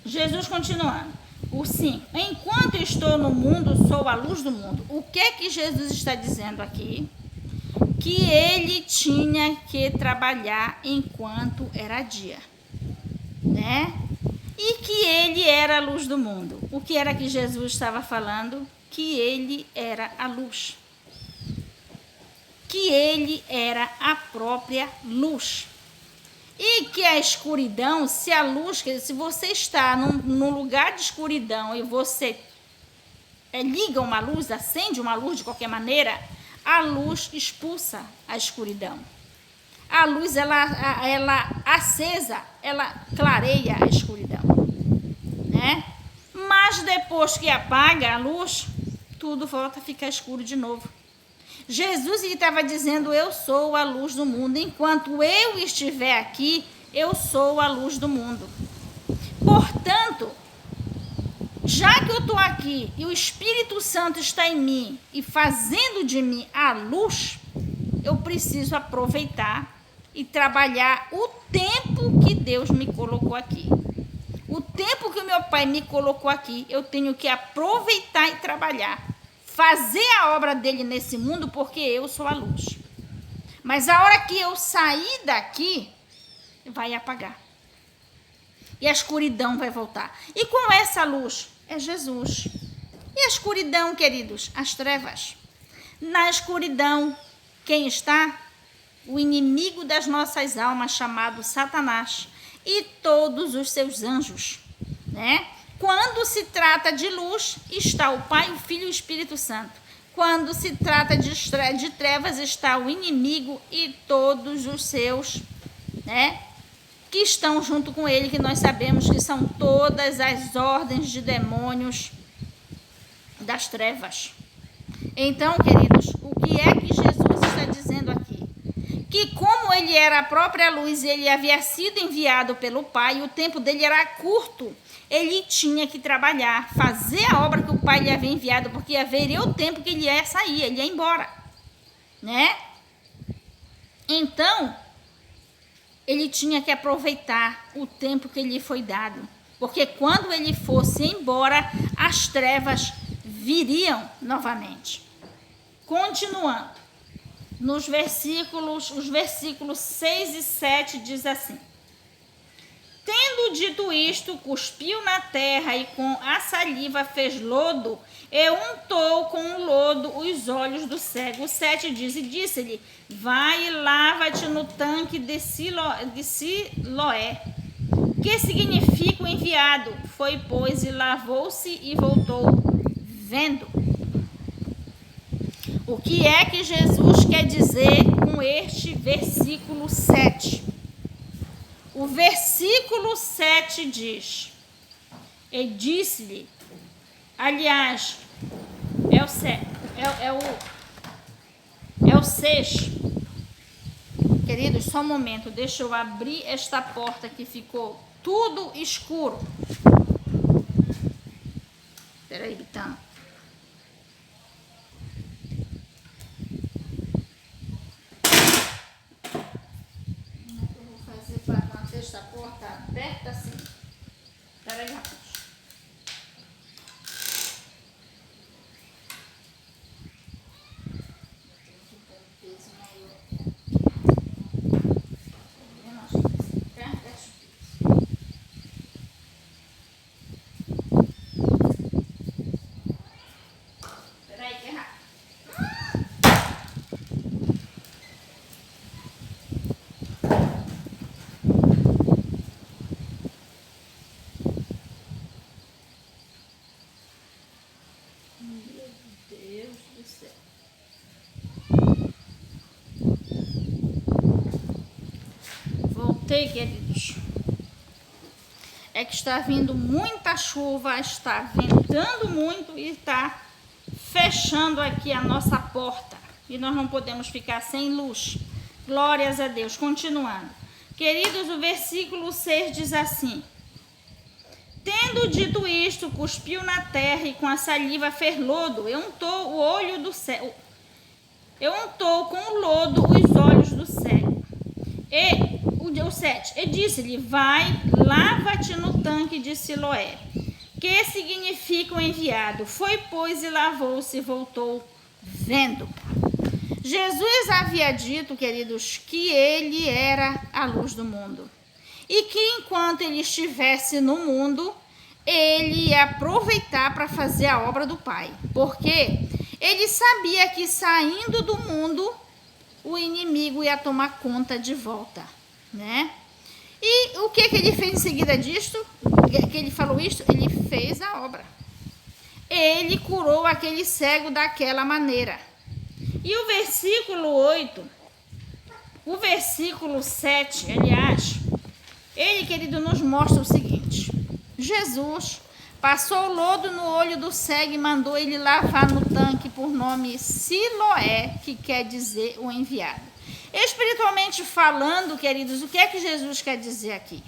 Jesus continuando. O 5. Enquanto estou no mundo, sou a luz do mundo. O que é que Jesus está dizendo aqui? Que ele tinha que trabalhar enquanto era dia, né? E que ele era a luz do mundo. O que era que Jesus estava falando? Que ele era a luz. Que ele era a própria luz. E que a escuridão, se a luz, se você está num lugar de escuridão e você liga uma luz, acende uma luz de qualquer maneira, a luz expulsa a escuridão. A luz, ela acesa, ela clareia a escuridão, né? Mas depois que apaga a luz, tudo volta a ficar escuro de novo. Jesus estava dizendo, eu sou a luz do mundo. Enquanto eu estiver aqui, eu sou a luz do mundo. Portanto, já que eu estou aqui e o Espírito Santo está em mim e fazendo de mim a luz, eu preciso aproveitar e trabalhar o tempo que Deus me colocou aqui. O tempo que o meu Pai me colocou aqui, eu tenho que aproveitar e trabalhar. Fazer a obra dele nesse mundo, porque eu sou a luz. Mas a hora que eu sair daqui, vai apagar. E a escuridão vai voltar. E com essa luz, é Jesus. E a escuridão, queridos? As trevas. Na escuridão, quem está? O inimigo das nossas almas, chamado Satanás. E todos os seus anjos, né? Quando se trata de luz, está o Pai, o Filho e o Espírito Santo. Quando se trata de trevas, está o inimigo e todos os seus, né, que estão junto com ele, que nós sabemos que são todas as ordens de demônios das trevas. Então, queridos, o que é que Jesus está dizendo aqui? Que como ele era a própria luz e ele havia sido enviado pelo Pai, o tempo dele era curto. Ele tinha que trabalhar, fazer a obra que o Pai lhe havia enviado, porque haveria o tempo que ele ia sair, ele ia embora, né? Então, ele tinha que aproveitar o tempo que lhe foi dado, porque quando ele fosse embora, as trevas viriam novamente. Continuando, os versículos 6 e 7 diz assim: tendo dito isto, cuspiu na terra e com a saliva fez lodo e untou com o lodo os olhos do cego. O 7 diz, e disse-lhe, vai e lava-te no tanque de Siloé, que significa o enviado. Foi, pois, e lavou-se e voltou vendo. O que é que Jesus quer dizer com este versículo 7? O versículo 7 diz, e disse-lhe, aliás, é o 6. Queridos, só um momento, deixa eu abrir esta porta que ficou tudo escuro. Espera aí, Bitão. Esta porta aberta assim. Espera aí, rapaz. Espera aí, que é rápido. Voltei, queridos. É que está vindo muita chuva, está ventando muito e está fechando aqui a nossa porta. E nós não podemos ficar sem luz. Glórias a Deus. Continuando. Queridos, o versículo 6 diz assim: tendo dito isto, cuspiu na terra e com a saliva fez lodo, e untou o olho do cego. Eu untou com o lodo os olhos do cego. E o o 7, ele disse-lhe, vai, lava-te no tanque de Siloé, que significa o enviado. Foi, pois, e lavou-se e voltou vendo. Jesus havia dito, queridos, que ele era a luz do mundo. E que enquanto ele estivesse no mundo, ele ia aproveitar para fazer a obra do Pai. Porque ele sabia que saindo do mundo, o inimigo ia tomar conta de volta, né? E o que ele fez em seguida disto? Que ele falou isto? Ele fez a obra. Ele curou aquele cego daquela maneira. E o versículo 8, o versículo 7, aliás, ele, querido, nos mostra o seguinte. Jesus passou o lodo no olho do cego e mandou ele lavar no tanque por nome Siloé, que quer dizer o enviado. Espiritualmente falando, queridos, o que é que Jesus quer dizer aqui?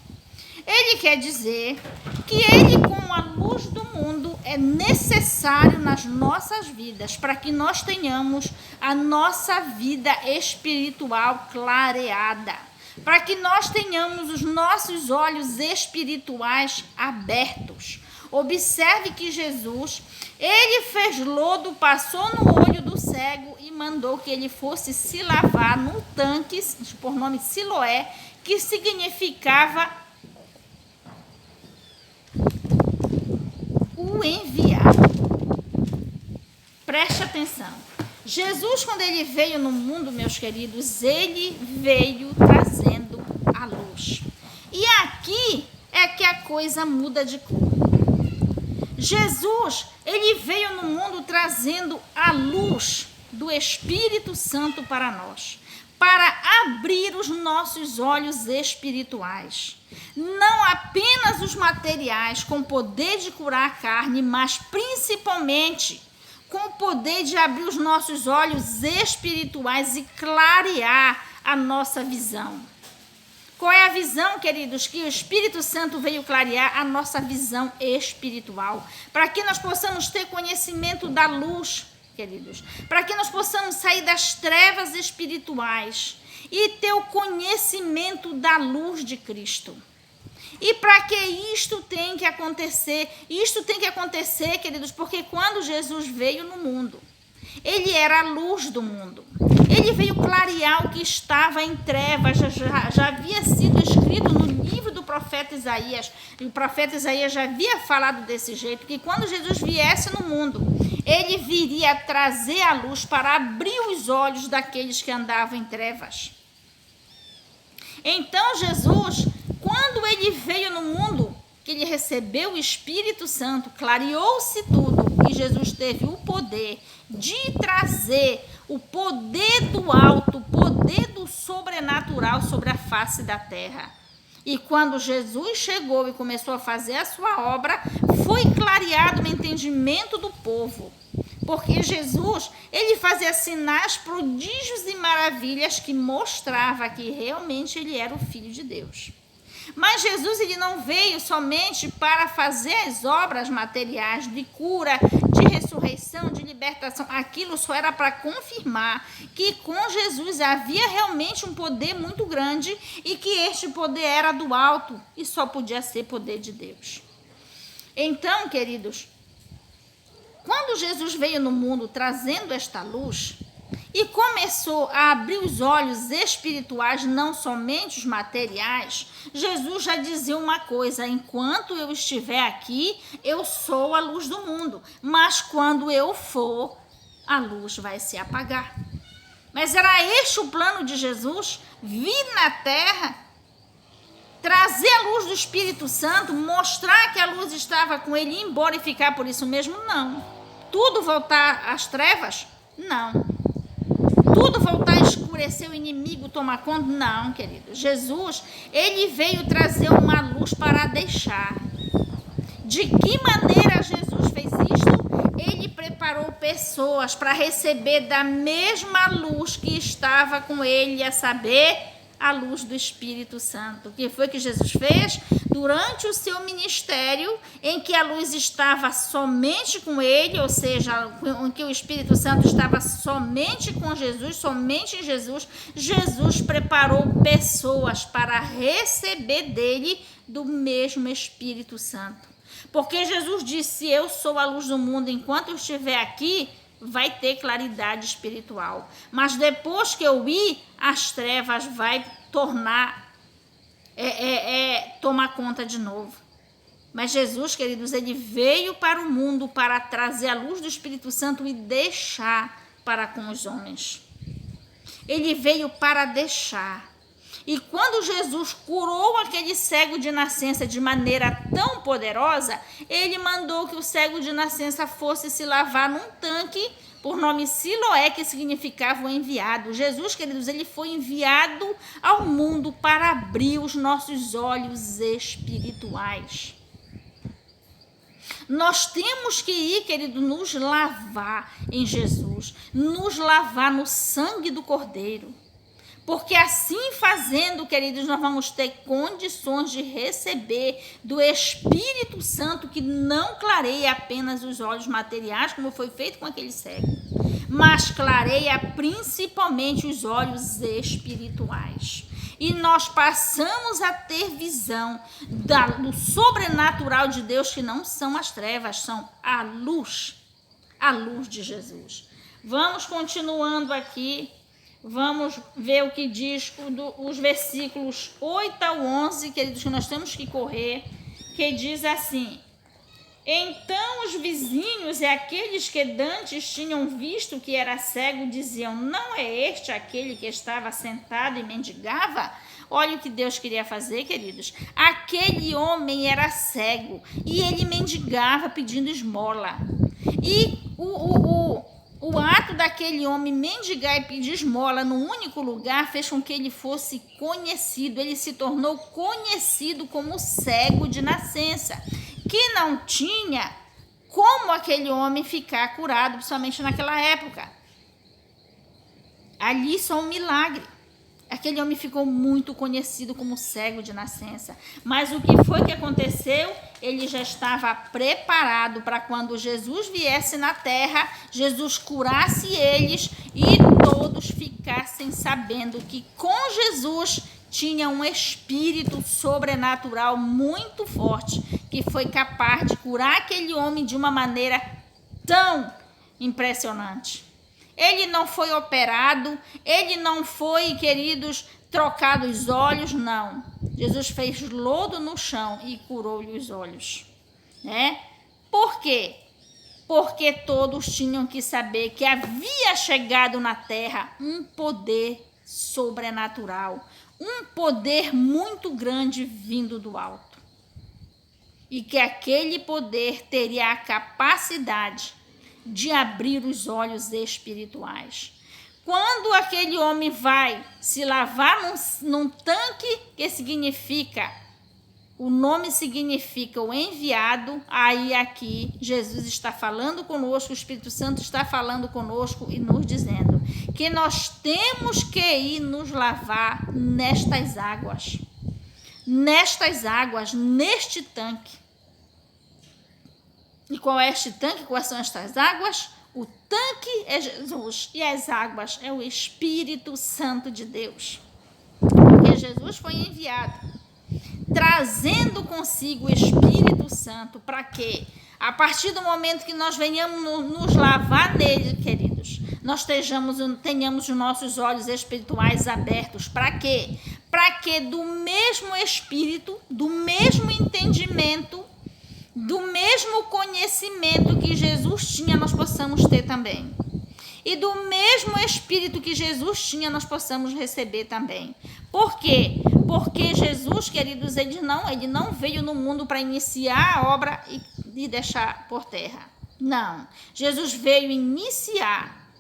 Ele quer dizer que ele, como a luz do mundo, é necessário nas nossas vidas para que nós tenhamos a nossa vida espiritual clareada, para que nós tenhamos os nossos olhos espirituais abertos. Observe que Jesus, ele fez lodo, passou no olho do cego e mandou que ele fosse se lavar num tanque, por nome Siloé, que significava o enviado. Preste atenção. Jesus, quando ele veio no mundo, meus queridos, ele veio trazendo a luz. E aqui é que a coisa muda de cor. Jesus, ele veio no mundo trazendo a luz do Espírito Santo para nós, para abrir os nossos olhos espirituais. Não apenas os materiais com poder de curar a carne, mas principalmente com o poder de abrir os nossos olhos espirituais e clarear a nossa visão. Qual é a visão, queridos? Que o Espírito Santo veio clarear a nossa visão espiritual, para que nós possamos ter conhecimento da luz, queridos, para que nós possamos sair das trevas espirituais e ter o conhecimento da luz de Cristo. E para que isto tem que acontecer? Isto tem que acontecer, queridos, porque quando Jesus veio no mundo, ele era a luz do mundo. Ele veio clarear o que estava em trevas, já havia sido escrito no livro do profeta Isaías. E o profeta Isaías já havia falado desse jeito, que quando Jesus viesse no mundo, ele viria trazer a luz para abrir os olhos daqueles que andavam em trevas. Então Jesus, quando ele veio no mundo, que ele recebeu o Espírito Santo, clareou-se tudo, e Jesus teve o poder de trazer o poder do alto, o poder do sobrenatural sobre a face da terra. E quando Jesus chegou e começou a fazer a sua obra, foi clareado o entendimento do povo. Porque Jesus, ele fazia sinais, prodígios e maravilhas que mostrava que realmente ele era o Filho de Deus. Mas Jesus, ele não veio somente para fazer as obras materiais de cura, de ressurreição, de libertação. Aquilo só era para confirmar que com Jesus havia realmente um poder muito grande e que este poder era do alto e só podia ser poder de Deus. Então, queridos, quando Jesus veio no mundo trazendo esta luz e começou a abrir os olhos espirituais, não somente os materiais, Jesus já dizia uma coisa: enquanto eu estiver aqui, eu sou a luz do mundo, mas quando eu for, a luz vai se apagar. Mas era este o plano de Jesus? Vir na terra, trazer a luz do Espírito Santo, mostrar que a luz estava com ele, ir embora e ficar por isso mesmo? Não. Tudo voltar às trevas? Não. Tudo voltar a escurecer, o inimigo tomar conta? Não, querido. Jesus, ele veio trazer uma luz para deixar. De que maneira Jesus fez isto? Ele preparou pessoas para receber da mesma luz que estava com ele, a saber, a luz do Espírito Santo. O que foi que Jesus fez? durante o seu ministério, em que a luz estava somente com ele, ou seja, em que o Espírito Santo estava somente com Jesus, somente em Jesus, Jesus preparou pessoas para receber dele do mesmo Espírito Santo. Porque Jesus disse: eu sou a luz do mundo, enquanto eu estiver aqui, vai ter claridade espiritual. Mas depois que eu ir, as trevas vai tomar conta de novo. Mas Jesus, queridos, ele veio para o mundo para trazer a luz do Espírito Santo e deixar para com os homens. Ele veio para deixar. E quando Jesus curou aquele cego de nascença de maneira tão poderosa, ele mandou que o cego de nascença fosse se lavar num tanque, por nome Siloé, que significava o enviado. Jesus, queridos, ele foi enviado ao mundo para abrir os nossos olhos espirituais. Nós temos que ir, querido, nos lavar em Jesus, nos lavar no sangue do Cordeiro. Porque assim fazendo, queridos, nós vamos ter condições de receber do Espírito Santo, que não clareia apenas os olhos materiais, como foi feito com aquele cego, mas clareia principalmente os olhos espirituais. E nós passamos a ter visão do sobrenatural de Deus, que não são as trevas, são a luz de Jesus. Vamos continuando aqui. Vamos ver o que diz os versículos 8 ao 11, queridos, que nós temos que correr, que diz assim: então os vizinhos e aqueles que dantes tinham visto que era cego diziam: não é este aquele que estava sentado e mendigava? Olha o que Deus queria fazer, queridos. Aquele homem era cego e ele mendigava pedindo esmola. E o ato daquele homem mendigar e pedir esmola no único lugar fez com que ele fosse conhecido. Ele se tornou conhecido como cego de nascença, que não tinha como aquele homem ficar curado, principalmente naquela época. Ali só um milagre. Aquele homem ficou muito conhecido como cego de nascença. Mas o que foi que aconteceu? Ele já estava preparado para quando Jesus viesse na terra, Jesus curasse eles e todos ficassem sabendo que com Jesus tinha um espírito sobrenatural muito forte, que foi capaz de curar aquele homem de uma maneira tão impressionante. Ele não foi operado, ele não foi, queridos, trocado os olhos, não. Jesus fez lodo no chão e curou-lhe os olhos, né? Por quê? Porque todos tinham que saber que havia chegado na terra um poder sobrenatural, um poder muito grande vindo do alto. E que aquele poder teria a capacidade de abrir os olhos espirituais. Quando aquele homem vai se lavar num tanque, que significa, o nome significa o enviado, aí aqui Jesus está falando conosco, o Espírito Santo está falando conosco e nos dizendo que nós temos que ir nos lavar nestas águas, neste tanque. E qual é este tanque? Quais são estas águas? O tanque é Jesus e as águas é o Espírito Santo de Deus. Porque Jesus foi enviado, trazendo consigo o Espírito Santo para quê? A partir do momento que nós venhamos nos lavar nele, queridos, nós tenhamos os nossos olhos espirituais abertos. Para quê? Para que do mesmo Espírito, do mesmo entendimento, do mesmo conhecimento que Jesus tinha, nós possamos ter também. E do mesmo Espírito que Jesus tinha, nós possamos receber também. Por quê? Porque Jesus, queridos, ele não veio no mundo para iniciar a obra e deixar por terra. Não. Jesus veio iniciar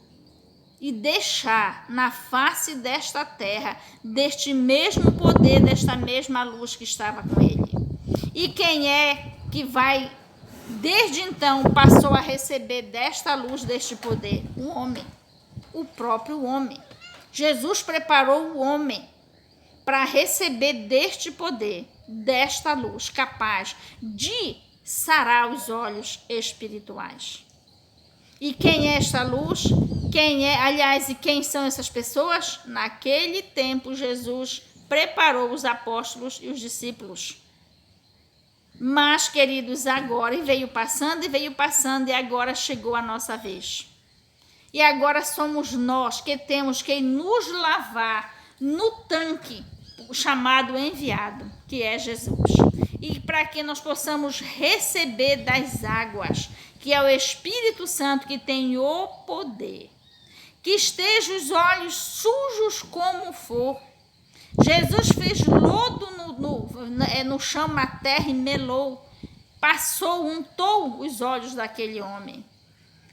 e deixar na face desta terra, deste mesmo poder, desta mesma luz que estava com ele. E quem é que vai, desde então, passou a receber desta luz, deste poder? O homem, o próprio homem. Jesus preparou o homem para receber deste poder. desta luz, capaz de sarar os olhos espirituais. E quem é esta luz? E quem são essas pessoas? Naquele tempo, Jesus preparou os apóstolos e os discípulos. Mas, queridos, agora veio passando, e agora chegou a nossa vez. E agora somos nós que temos que nos lavar no tanque chamado enviado, que é Jesus. E para que nós possamos receber das águas, que é o Espírito Santo que tem o poder. Que estejam os olhos sujos como for. Jesus fez lodo no chão, na terra, e melou. Untou os olhos daquele homem.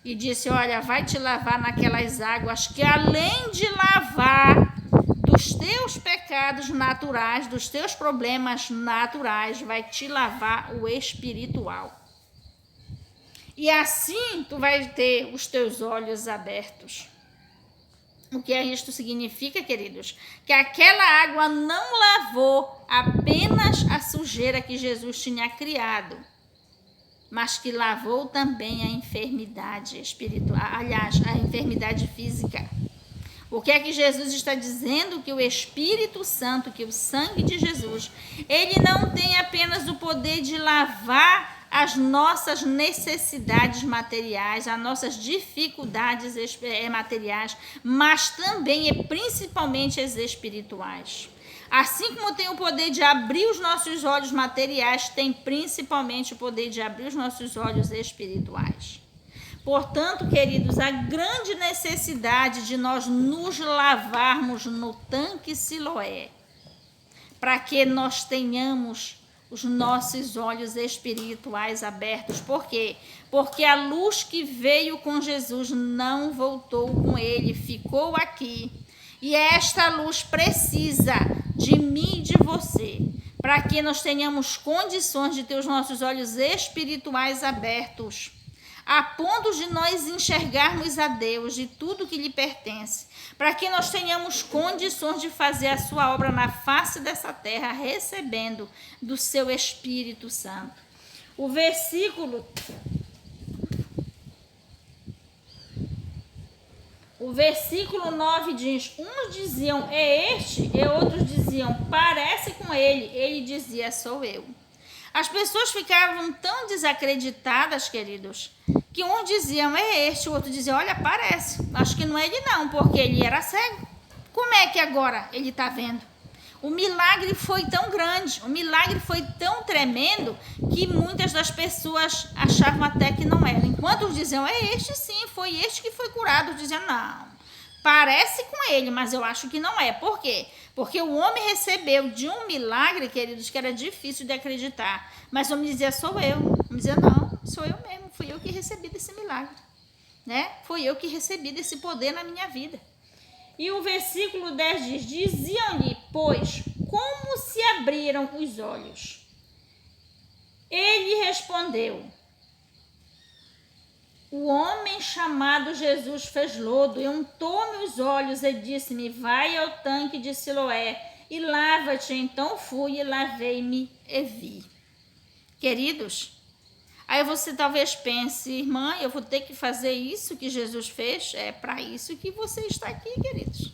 E disse, olha, vai te lavar naquelas águas que além de lavar dos teus pecados naturais, dos teus problemas naturais, vai te lavar o espiritual. E assim tu vai ter os teus olhos abertos. O que isto significa, queridos? Que aquela água não lavou apenas a sujeira que Jesus tinha criado, mas que lavou também a enfermidade espiritual, aliás, a enfermidade física. O que é que Jesus está dizendo? Que o Espírito Santo, que o sangue de Jesus, ele não tem apenas o poder de lavar as nossas necessidades materiais, as nossas dificuldades materiais, mas também e principalmente as espirituais. Assim como tem o poder de abrir os nossos olhos materiais, tem principalmente o poder de abrir os nossos olhos espirituais. Portanto, queridos, a grande necessidade de nós nos lavarmos no tanque Siloé, para que nós tenhamos os nossos olhos espirituais abertos. Por quê? Porque a luz que veio com Jesus não voltou com ele, ficou aqui. E esta luz precisa de mim e de você, para que nós tenhamos condições de ter os nossos olhos espirituais abertos, a ponto de nós enxergarmos a Deus e tudo que lhe pertence, para que nós tenhamos condições de fazer a sua obra na face dessa terra, recebendo do seu Espírito Santo. O versículo 9 diz, uns diziam, é este, e outros diziam, parece com ele. Ele dizia, sou eu. As pessoas ficavam tão desacreditadas, queridos, que uns diziam, é este, o outro dizia, olha, parece, acho que não é ele não, porque ele era cego. Como é que agora ele está vendo? O milagre foi tão grande, o milagre foi tão tremendo, que muitas das pessoas achavam até que não era. Enquanto uns diziam, é este sim, foi este que foi curado, diziam, não, parece com ele, mas eu acho que não é. Por quê? Porque o homem recebeu de um milagre, queridos, que era difícil de acreditar. Mas o homem dizia, sou eu. O homem dizia, não, sou eu mesmo, fui eu que recebi desse milagre. Né? Fui eu que recebi desse poder na minha vida. E o versículo 10 diz, diziam-lhe, pois, como se abriram os olhos? Ele respondeu, o homem chamado Jesus fez lodo e untou-me os olhos e disse-me, vai ao tanque de Siloé e lava-te. Então fui e lavei-me e vi. Queridos, aí você talvez pense, irmã, eu vou ter que fazer isso que Jesus fez? É para isso que você está aqui, queridos.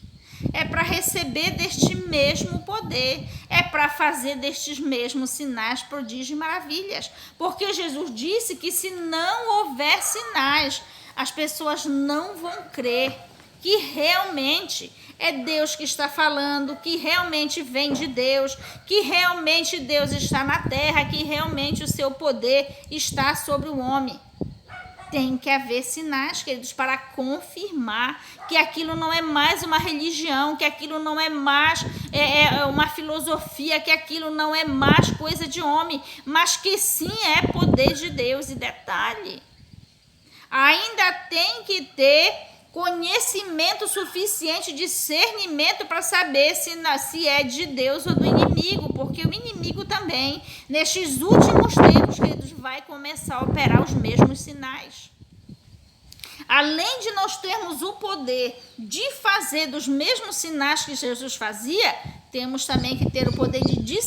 É para receber deste mesmo poder, é para fazer destes mesmos sinais, prodígios e maravilhas. Porque Jesus disse que se não houver sinais, as pessoas não vão crer que realmente é Deus que está falando, que realmente vem de Deus, que realmente Deus está na terra, que realmente o seu poder está sobre o homem. Tem que haver sinais, queridos, para confirmar que aquilo não é mais uma religião, que aquilo não é mais uma filosofia, que aquilo não é mais coisa de homem, mas que sim é poder de Deus. E detalhe, ainda tem que ter conhecimento suficiente, discernimento para saber se é de Deus ou do inimigo, porque o inimigo também, nestes últimos tempos, queridos, vai começar a operar os mesmos sinais. Além de nós termos o poder de fazer dos mesmos sinais que Jesus fazia, temos também que ter o poder de discernir